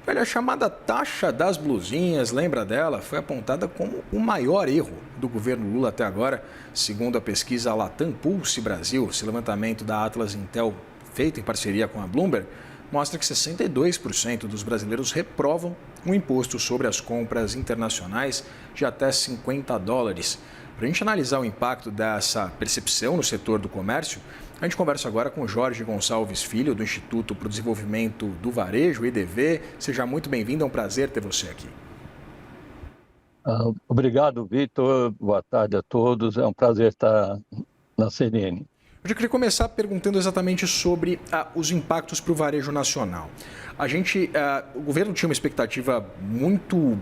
Olha, a chamada taxa das blusinhas, lembra dela? Foi apontada como o maior erro do governo Lula até agora, segundo a pesquisa Latam Pulse Brasil. Esse levantamento da Atlas Intel, feito em parceria com a Bloomberg, mostra que 62% dos brasileiros reprovam o imposto sobre as compras internacionais de até $50. Para a gente analisar o impacto dessa percepção no setor do comércio, a gente conversa agora com Jorge Gonçalves Filho, do Instituto para o Desenvolvimento do Varejo, IDV. Seja muito bem-vindo, é um prazer ter você aqui. Obrigado, Vitor. Boa tarde a todos. É um prazer estar na CNN. Eu queria começar perguntando exatamente sobre os impactos para o varejo nacional. O governo tinha uma expectativa muito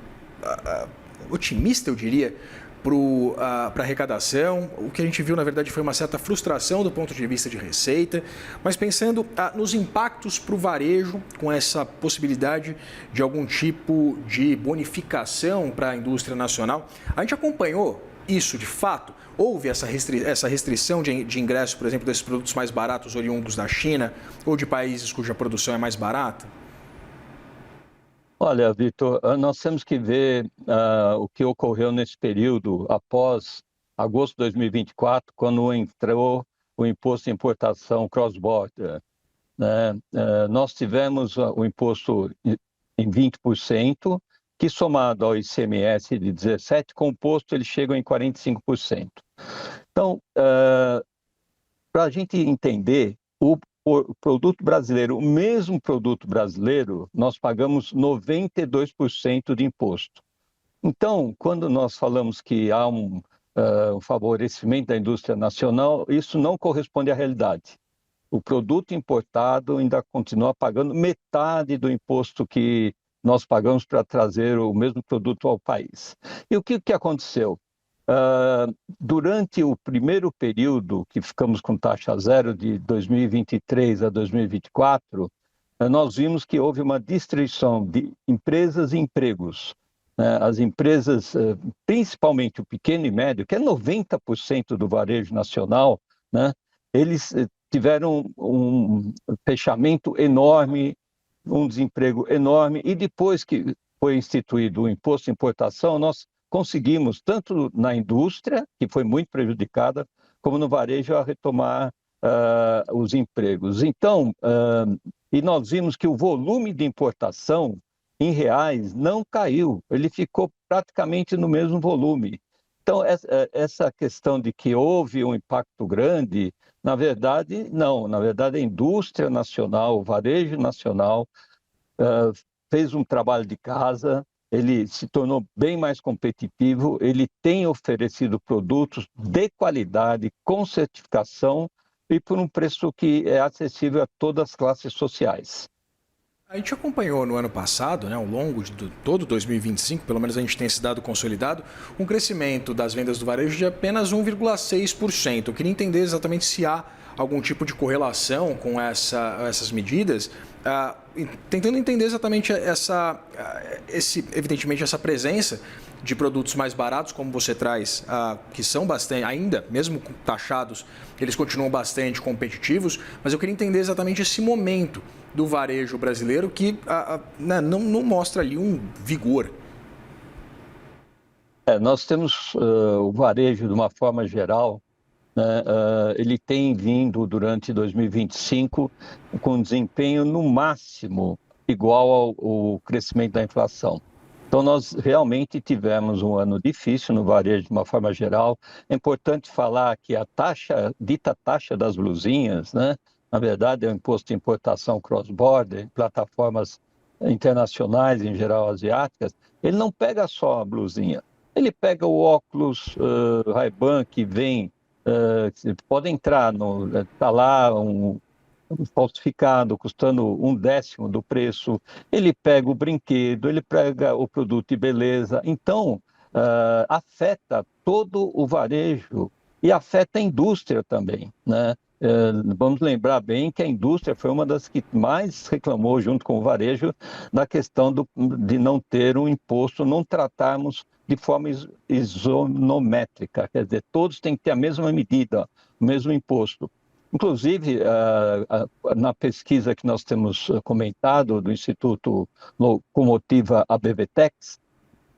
otimista, eu diria, para a arrecadação. O que a gente viu, na verdade, foi uma certa frustração do ponto de vista de receita. Mas pensando nos impactos para o varejo, com essa possibilidade de algum tipo de bonificação para a indústria nacional, a gente acompanhou isso de fato? Houve essa restrição de ingresso, por exemplo, desses produtos mais baratos oriundos da China ou de países cuja produção é mais barata? Olha, Vitor, nós temos que ver o que ocorreu nesse período após agosto de 2024, quando entrou o imposto de importação cross-border, né? Nós tivemos o imposto em 20%, que somado ao ICMS de 17%, composto ele chega em 45%. Então, para a gente entender, o produto brasileiro, o mesmo produto brasileiro, nós pagamos 92% de imposto. Então, quando nós falamos que há um favorecimento da indústria nacional, isso não corresponde à realidade. O produto importado ainda continua pagando metade do imposto que nós pagamos para trazer o mesmo produto ao país. E o que aconteceu? Durante o primeiro período, que ficamos com taxa zero de 2023 a 2024, nós vimos que houve uma destruição de empresas e empregos. As empresas, principalmente o pequeno e médio, que é 90% do varejo nacional, né, eles tiveram um fechamento enorme, um desemprego enorme, e depois que foi instituído o imposto de importação, nós conseguimos, tanto na indústria, que foi muito prejudicada, como no varejo, a retomar os empregos. Então, e nós vimos que o volume de importação em reais não caiu, ele ficou praticamente no mesmo volume. Então, essa questão de que houve um impacto grande, na verdade, não. Na verdade, a indústria nacional, o varejo nacional, fez um trabalho de casa, ele se tornou bem mais competitivo, ele tem oferecido produtos de qualidade, com certificação e por um preço que é acessível a todas as classes sociais. A gente acompanhou no ano passado, né, ao longo de todo 2025, pelo menos a gente tem esse dado consolidado, um crescimento das vendas do varejo de apenas 1,6%. Eu queria entender exatamente se há algum tipo de correlação com essas medidas, tentando entender exatamente evidentemente, essa presença de produtos mais baratos, como você traz, que são bastante, ainda, mesmo taxados, eles continuam bastante competitivos, mas eu queria entender exatamente esse momento do varejo brasileiro que não mostra ali um vigor. Nós temos o varejo, de uma forma geral, né, ele tem vindo durante 2025 com desempenho no máximo igual ao crescimento da inflação. Então, nós realmente tivemos um ano difícil no varejo, de uma forma geral. É importante falar que a dita taxa das blusinhas, né, na verdade, é o imposto de importação cross-border, plataformas internacionais, em geral asiáticas, ele não pega só a blusinha, ele pega o óculos Ray-Ban que vem, pode entrar, está lá um falsificado, custando 1/10 do preço, ele pega o brinquedo, ele pega o produto de beleza. Então, afeta todo o varejo e afeta a indústria também, né? Vamos lembrar bem que a indústria foi uma das que mais reclamou, junto com o varejo, da questão de não ter um imposto, não tratarmos de forma isonométrica, quer dizer, todos têm que ter a mesma medida, o mesmo imposto. Inclusive, na pesquisa que nós temos comentado do Instituto Locomotiva ABVTEX,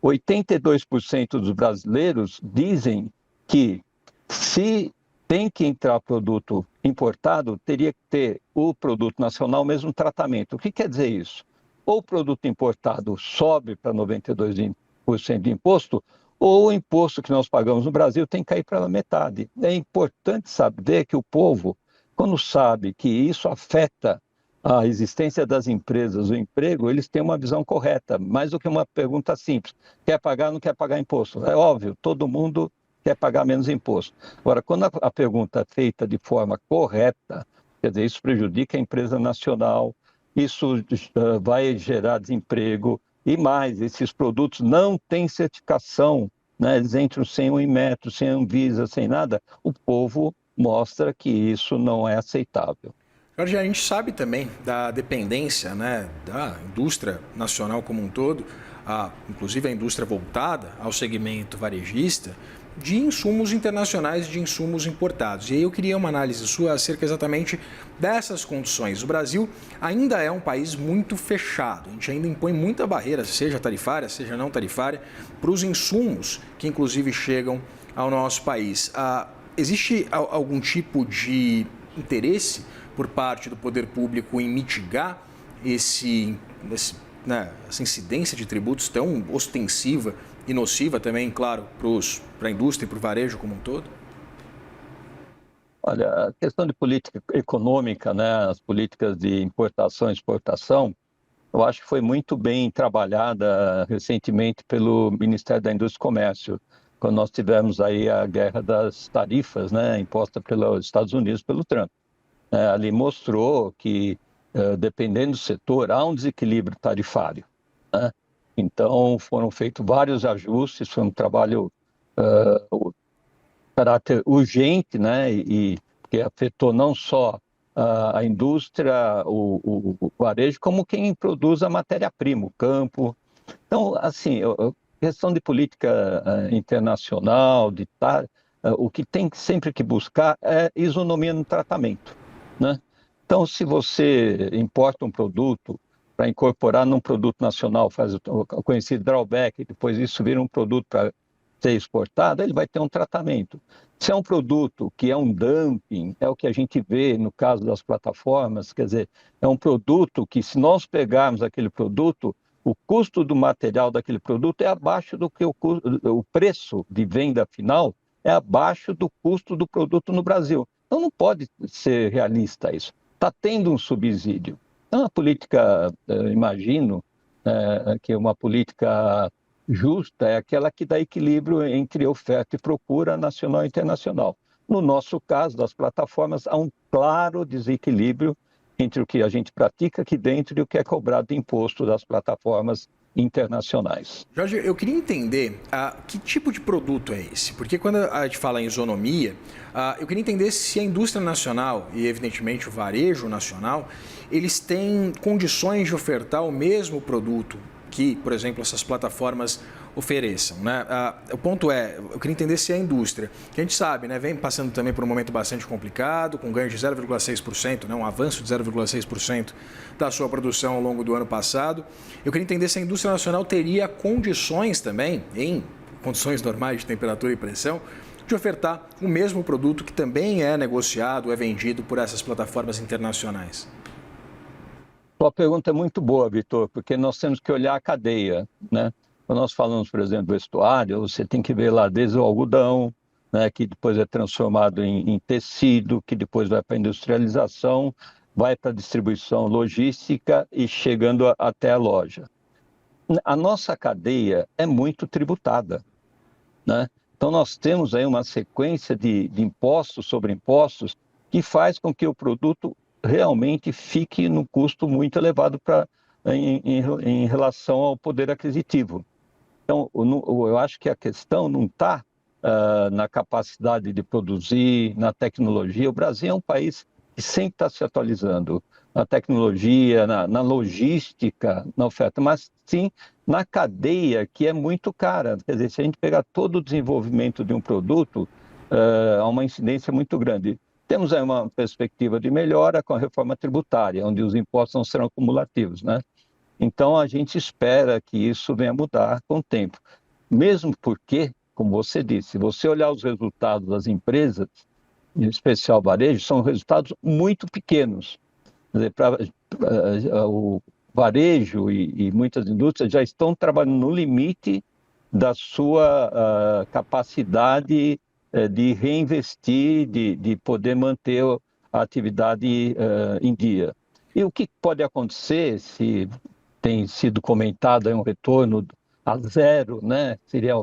82% dos brasileiros dizem que se tem que entrar produto importado, teria que ter o produto nacional o mesmo tratamento. O que quer dizer isso? Ou o produto importado sobe para 92% de imposto, ou o imposto que nós pagamos no Brasil tem que cair para a metade. É importante saber que o povo, quando sabe que isso afeta a existência das empresas, o emprego, eles têm uma visão correta, mais do que uma pergunta simples. Quer pagar ou não quer pagar imposto? É óbvio, todo mundo quer pagar menos imposto. Agora, quando a pergunta é feita de forma correta, quer dizer, isso prejudica a empresa nacional, isso vai gerar desemprego, e mais, esses produtos não têm certificação, né? Eles entram sem o Inmetro, sem a Anvisa, sem nada, o povo mostra que isso não é aceitável. Jorge, a gente sabe também da dependência, né, da indústria nacional como um todo, inclusive a indústria voltada ao segmento varejista, de insumos internacionais, de insumos importados. E aí eu queria uma análise sua acerca exatamente dessas condições. O Brasil ainda é um país muito fechado, a gente ainda impõe muita barreira, seja tarifária, seja não tarifária, para os insumos que inclusive chegam ao nosso país. Existe algum tipo de interesse por parte do poder público em mitigar essa incidência de tributos tão ostensiva e nociva também, claro, para a indústria e para o varejo como um todo? Olha, a questão de política econômica, né, as políticas de importação e exportação, eu acho que foi muito bem trabalhada recentemente pelo Ministério da Indústria e Comércio, quando nós tivemos aí a guerra das tarifas, né, imposta pelos Estados Unidos pelo Trump. Ali mostrou que, dependendo do setor, há um desequilíbrio tarifário, né? Então, foram feitos vários ajustes, foi um trabalho caráter urgente, né? E que afetou não só a indústria, o varejo, como quem produz a matéria-prima, o campo. Então, assim, questão de política internacional, o que tem sempre que buscar é isonomia no tratamento, né? Então, se você importa um produto para incorporar num produto nacional, faz o conhecido drawback, depois isso vira um produto para ser exportado, ele vai ter um tratamento. Se é um produto que é um dumping, é o que a gente vê no caso das plataformas, quer dizer, é um produto que, se nós pegarmos aquele produto, o custo do material daquele produto é abaixo do que o preço de venda final é abaixo do custo do produto no Brasil. Então não pode ser realista isso. Está tendo um subsídio. Então a política, eu imagino, que uma política justa é aquela que dá equilíbrio entre oferta e procura nacional e internacional. No nosso caso, das plataformas, há um claro desequilíbrio entre o que a gente pratica aqui dentro e o que é cobrado de imposto das plataformas internacionais. Jorge, eu queria entender que tipo de produto é esse, porque quando a gente fala em isonomia, eu queria entender se a indústria nacional e, evidentemente, o varejo nacional, eles têm condições de ofertar o mesmo produto que, por exemplo, essas plataformas ofereçam, né? O ponto é, eu queria entender se a indústria, que a gente sabe, né, vem passando também por um momento bastante complicado, com ganho de 0,6%, né, um avanço de 0,6% da sua produção ao longo do ano passado. Eu queria entender se a indústria nacional teria condições também, em condições normais de temperatura e pressão, de ofertar o mesmo produto que também é negociado, é vendido por essas plataformas internacionais. Sua pergunta é muito boa, Vitor, porque nós temos que olhar a cadeia, né? Quando nós falamos, por exemplo, do vestuário, você tem que ver lá desde o algodão, né, que depois é transformado em tecido, que depois vai para a industrialização, vai para a distribuição logística e chegando até a loja. A nossa cadeia é muito tributada, né? Então nós temos aí uma sequência de impostos sobre impostos que faz com que o produto realmente fique num custo muito elevado em relação ao poder aquisitivo. Então, eu acho que a questão não está na capacidade de produzir, na tecnologia. O Brasil é um país que sempre está se atualizando na tecnologia, na logística, na oferta, mas sim na cadeia, que é muito cara. Quer dizer, se a gente pegar todo o desenvolvimento de um produto, há uma incidência muito grande. Temos aí uma perspectiva de melhora com a reforma tributária, onde os impostos não serão cumulativos, né? Então, a gente espera que isso venha a mudar com o tempo. Mesmo porque, como você disse, se você olhar os resultados das empresas, em especial varejo, são resultados muito pequenos. Quer dizer, o varejo e muitas indústrias já estão trabalhando no limite da sua capacidade de reinvestir, de poder manter a atividade em dia. E o que pode acontecer, se tem sido comentado aí um retorno a zero, né? Seria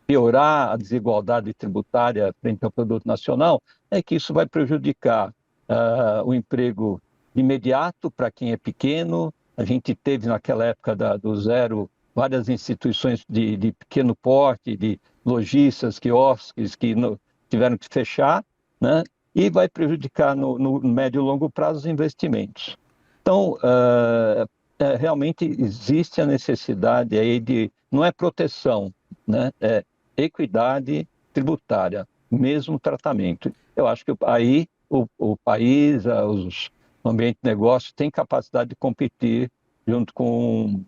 piorar a desigualdade tributária frente ao produto nacional, é que isso vai prejudicar o emprego imediato para quem é pequeno. A gente teve naquela época do zero várias instituições de pequeno porte, de lojistas, quiosques que tiveram que fechar, né? E vai prejudicar no médio e longo prazo os investimentos. Então, realmente existe a necessidade aí não é proteção, né? É equidade tributária, mesmo tratamento. Eu acho que aí o país, o ambiente de negócio tem capacidade de competir junto com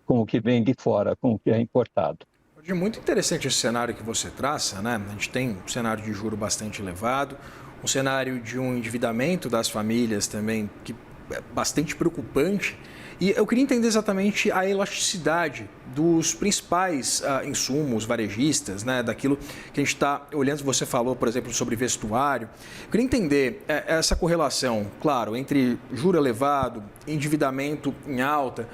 o que vem de fora, com o que é importado. É muito interessante esse cenário que você traça, né? A gente tem um cenário de juro bastante elevado, um cenário de um endividamento das famílias também que é bastante preocupante. E eu queria entender exatamente a elasticidade dos principais insumos varejistas, né, daquilo que a gente está olhando. Você falou, por exemplo, sobre vestuário. Eu queria entender essa correlação, claro, entre juro elevado, endividamento em alta,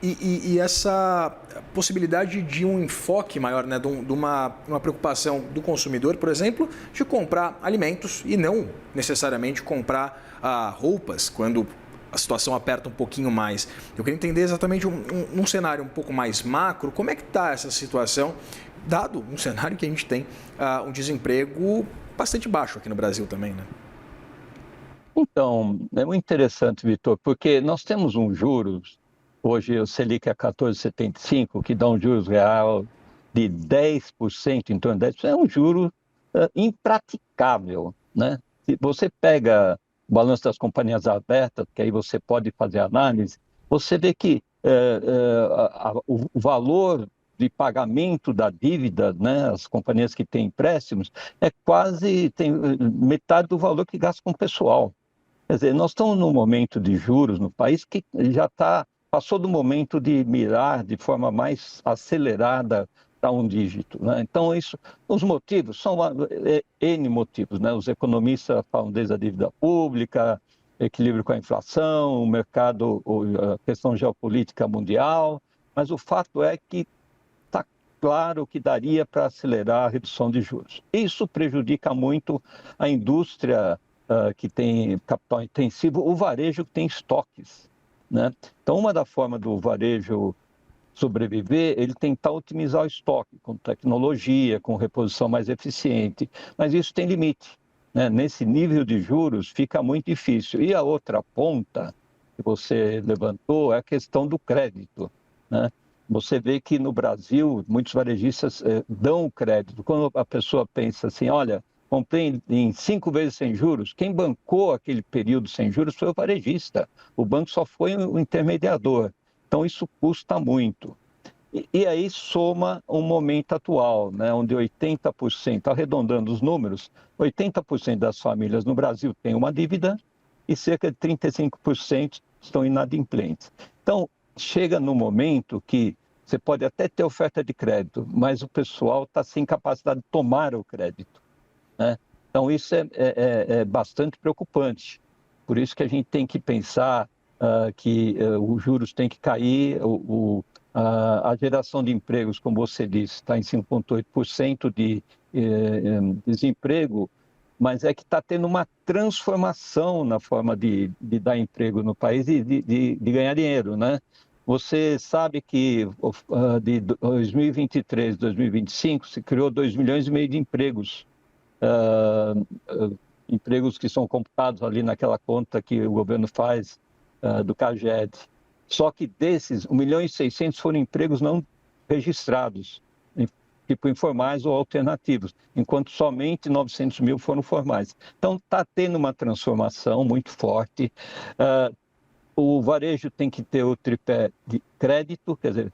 e essa possibilidade de um enfoque maior, né, de uma preocupação do consumidor, por exemplo, de comprar alimentos e não necessariamente comprar roupas quando a situação aperta um pouquinho mais. Eu queria entender exatamente um cenário um pouco mais macro, como é que está essa situação, dado um cenário que a gente tem um desemprego bastante baixo aqui no Brasil também, né? Então, é muito interessante, Vitor, porque nós temos um juros, hoje o Selic é 14,75, que dá um juros real de 10%, em torno de 10%, é um juro impraticável, né? Se você pega o balanço das companhias abertas, que aí você pode fazer análise, você vê que o valor de pagamento da dívida, né, as companhias que têm empréstimos, é quase metade do valor que gasta com o pessoal. Quer dizer, nós estamos num momento de juros no país que já passou do momento de mirar de forma mais acelerada para um dígito, né? Então, os motivos são N motivos, né? Os economistas falam desde a dívida pública, equilíbrio com a inflação, o mercado, a questão geopolítica mundial, mas o fato é que está claro que daria para acelerar a redução de juros. Isso prejudica muito a indústria que tem capital intensivo, o varejo que tem estoques, né? Então, uma das formas do varejo sobreviver, ele tentar otimizar o estoque, com tecnologia, com reposição mais eficiente, mas isso tem limite, né? Nesse nível de juros fica muito difícil. E a outra ponta que você levantou é a questão do crédito, né? Você vê que no Brasil, muitos varejistas dão crédito. Quando a pessoa pensa assim, olha, comprei em 5 vezes sem juros, quem bancou aquele período sem juros foi o varejista. O banco só foi o intermediador. Então, isso custa muito. E aí soma o momento atual, né, onde 80%, arredondando os números, 80% das famílias no Brasil têm uma dívida e cerca de 35% estão inadimplentes. Então, chega no momento que você pode até ter oferta de crédito, mas o pessoal está sem capacidade de tomar o crédito, né? Então, isso é bastante preocupante. Por isso que a gente tem que pensar que os juros têm que cair, a geração de empregos, como você disse, está em 5,8% de desemprego, mas é que está tendo uma transformação na forma de dar emprego no país e de ganhar dinheiro, né? Você sabe que de 2023 a 2025 se criou 2,5 milhões de empregos, empregos que são computados ali naquela conta que o governo faz do CAGED. Só que desses, 1,6 milhão foram empregos não registrados, tipo informais ou alternativos, enquanto somente 900 mil foram formais. Então, está tendo uma transformação muito forte. O varejo tem que ter o tripé de crédito, quer dizer,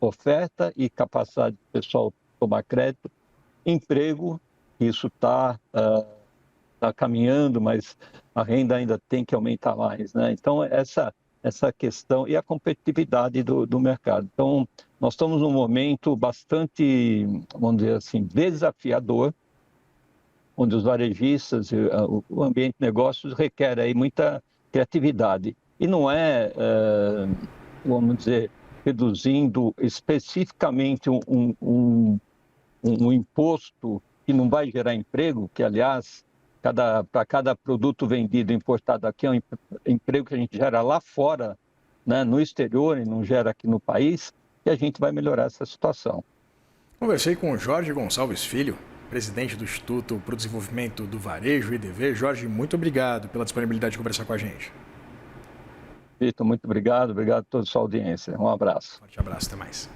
oferta e capacidade do pessoal tomar crédito, emprego, isso está caminhando, mas a renda ainda tem que aumentar mais, né? Então, essa questão e a competitividade do mercado. Então, nós estamos num momento bastante, vamos dizer assim, desafiador, onde os varejistas, o ambiente de negócios requer aí muita criatividade. E não vamos dizer, reduzindo especificamente um imposto que não vai gerar emprego, que, aliás, para cada produto vendido importado aqui é um emprego que a gente gera lá fora, né, no exterior, e não gera aqui no país, e a gente vai melhorar essa situação. Conversei com o Jorge Gonçalves Filho, presidente do Instituto para o Desenvolvimento do Varejo, IDV. Jorge, muito obrigado pela disponibilidade de conversar com a gente. Vitor, muito obrigado a toda a sua audiência. Um abraço. Forte abraço, até mais.